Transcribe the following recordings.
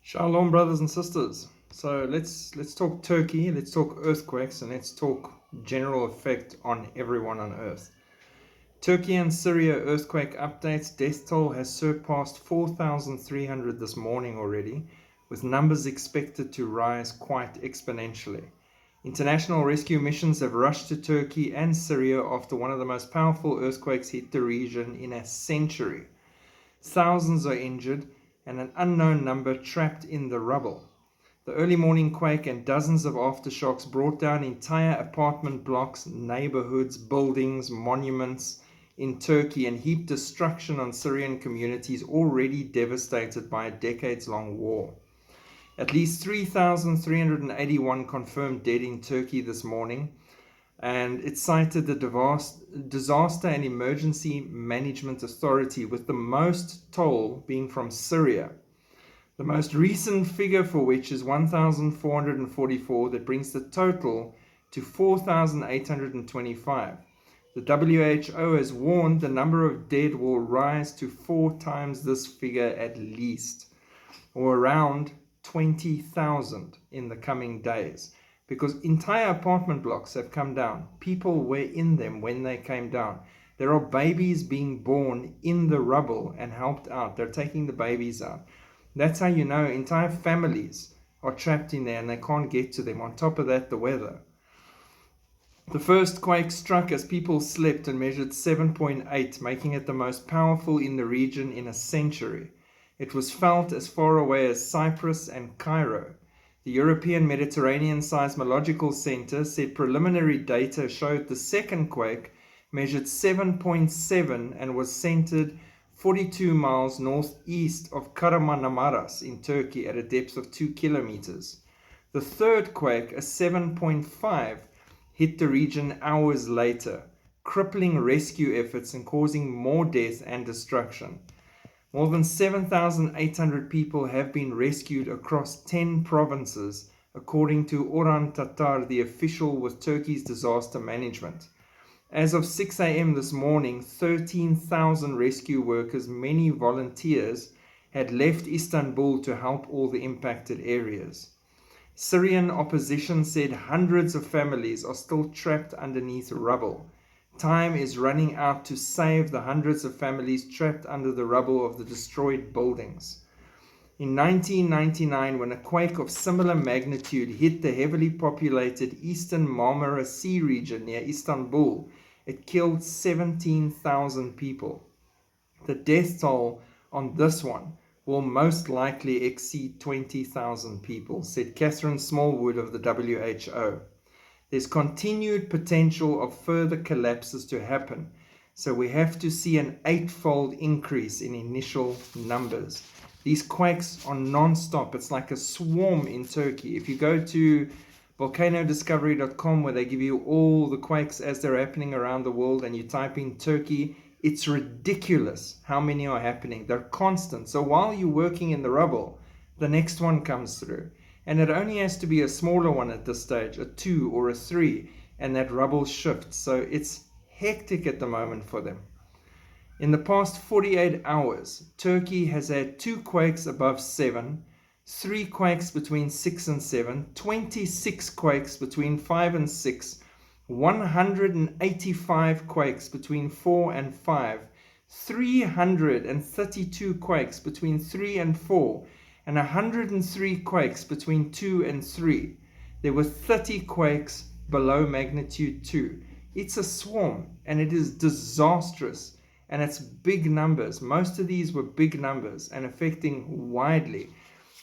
Shalom, brothers and sisters. So let's talk Turkey, let's talk earthquakes, and let's talk general effect on everyone on earth. Turkey and Syria earthquake updates. Death toll has surpassed 4,300 this morning already, with numbers expected to rise quite exponentially. International rescue missions have rushed to Turkey and Syria after one of the most powerful earthquakes hit the region in a century. Thousands are injured and an unknown number trapped in the rubble. The early morning quake and dozens of aftershocks brought down entire apartment blocks, neighborhoods, buildings, monuments in Turkey and heaped destruction on Syrian communities already devastated by a decades-long war. At least 3,381 confirmed dead in Turkey this morning, and it cited the Disaster and Emergency Management Authority, with the most toll being from Syria. The most recent figure for which is 1,444, that brings the total to 4,825. The WHO has warned the number of dead will rise to 4 times this figure at least, or around 20,000 in the coming days, because entire apartment blocks have come down. People were in them when they came down. There are babies being born in the rubble and helped out. They're taking the babies out. That's how you know entire families are trapped in there and they can't get to them. On top of that, the weather. The first quake struck as people slept and measured 7.8, making it the most powerful in the region in a century. It was felt as far away as Cyprus and Cairo. The European Mediterranean Seismological Center said preliminary data showed the second quake measured 7.7 and was centered 42 miles northeast of Kahramanmaraş in Turkey at a depth of 2 kilometers. The third quake, a 7.5, hit the region hours later, crippling rescue efforts and causing more death and destruction. More than 7,800 people have been rescued across 10 provinces, according to Orhan Tatar, the official with Turkey's disaster management. As of 6 a.m. this morning, 13,000 rescue workers, many volunteers, had left Istanbul to help all the impacted areas. Syrian opposition said hundreds of families are still trapped underneath rubble. Time is running out to save the hundreds of families trapped under the rubble of the destroyed buildings. In 1999, when a quake of similar magnitude hit the heavily populated eastern Marmara Sea region near Istanbul, it killed 17,000 people. The death toll on this one will most likely exceed 20,000 people, said Catherine Smallwood of the WHO. There's continued potential of further collapses to happen, so we have to see an 8-fold increase in initial numbers. These quakes are non-stop. It's like a swarm in Turkey. If you go to volcanodiscovery.com, where they give you all the quakes as they're happening around the world, and you type in Turkey, it's ridiculous how many are happening. They're constant. So while you're working in the rubble, the next one comes through. And it only has to be a smaller one at this stage, a 2 or a 3, and that rubble shifts. So it's hectic at the moment for them. In the past 48 hours, Turkey has had 2 quakes above 7, 3 quakes between 6 and 7, 26 quakes between 5 and 6, 185 quakes between 4 and 5, 332 quakes between 3 and 4, and 103 quakes between 2 and 3. There were 30 quakes below magnitude 2. It's a swarm, and it is disastrous, and it's big numbers. Most of these were big numbers and affecting widely.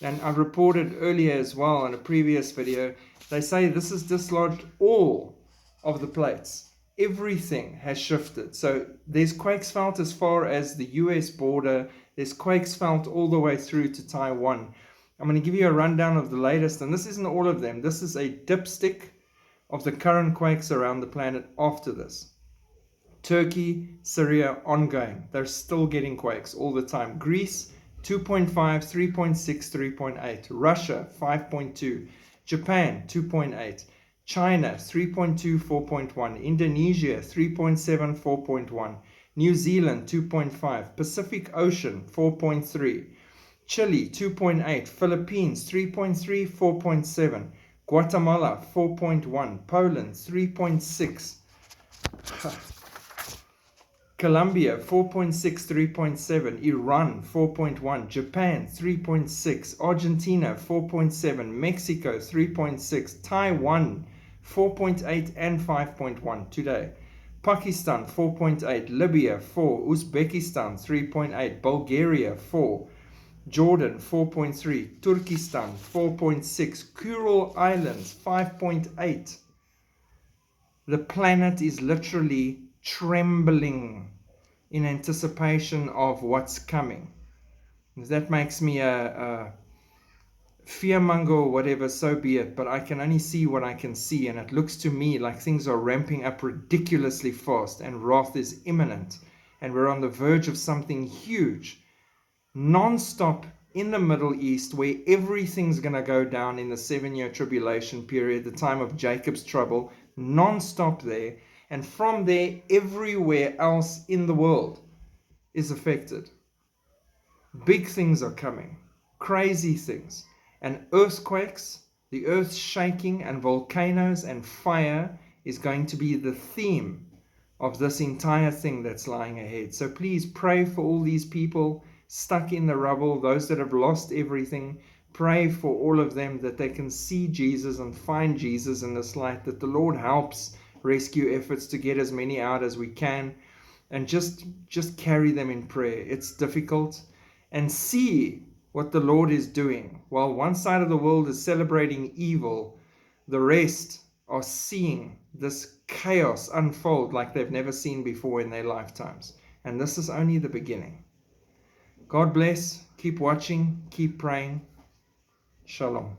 And I reported earlier as well in a previous video, they say this has dislodged all of the plates. Everything has shifted. So there's quakes felt as far as the US border. There's quakes felt all the way through to Taiwan. I'm going to give you a rundown of the latest, and this isn't all of them. This is a dipstick of the current quakes around the planet after this. Turkey, Syria, ongoing. They're still getting quakes all the time. Greece, 2.5, 3.6, 3.8. Russia, 5.2. Japan, 2.8. China, 3.2, 4.1. Indonesia, 3.7, 4.1. New Zealand, 2.5. Pacific Ocean, 4.3. Chile 2.8, Philippines 3.3, 4.7, Guatemala 4.1, Poland 3.6, Colombia 4.6, 3.7, Iran 4.1, Japan 3.6, Argentina 4.7, Mexico 3.6, Taiwan 4.8 and 5.1 today. Pakistan 4.8, Libya 4, Uzbekistan 3.8, Bulgaria 4, Jordan 4.3, Turkestan 4.6, Kuril Islands 5.8. The planet is literally trembling in anticipation of what's coming. If that makes me a fearmonger or whatever, so be it, but I can only see what I can see, and it looks to me like things are ramping up ridiculously fast and wrath is imminent, and we're on the verge of something huge, non-stop in the Middle East, where everything's going to go down in the 7-year tribulation period, the time of Jacob's trouble, non-stop there, and from there everywhere else in the world is affected. Big things are coming, crazy things, and earthquakes, the earth shaking, and volcanoes and fire is going to be the theme of this entire thing that's lying ahead. So please pray for all these people stuck in the rubble, those that have lost everything. Pray for all of them that they can see Jesus and find Jesus in this light, that the Lord helps rescue efforts to get as many out as we can, and just carry them in prayer. It's difficult, and see what the Lord is doing. While one side of the world is celebrating evil, the rest are seeing this chaos unfold like they've never seen before in their lifetimes. And this is only the beginning. God bless. Keep watching. Keep praying. Shalom.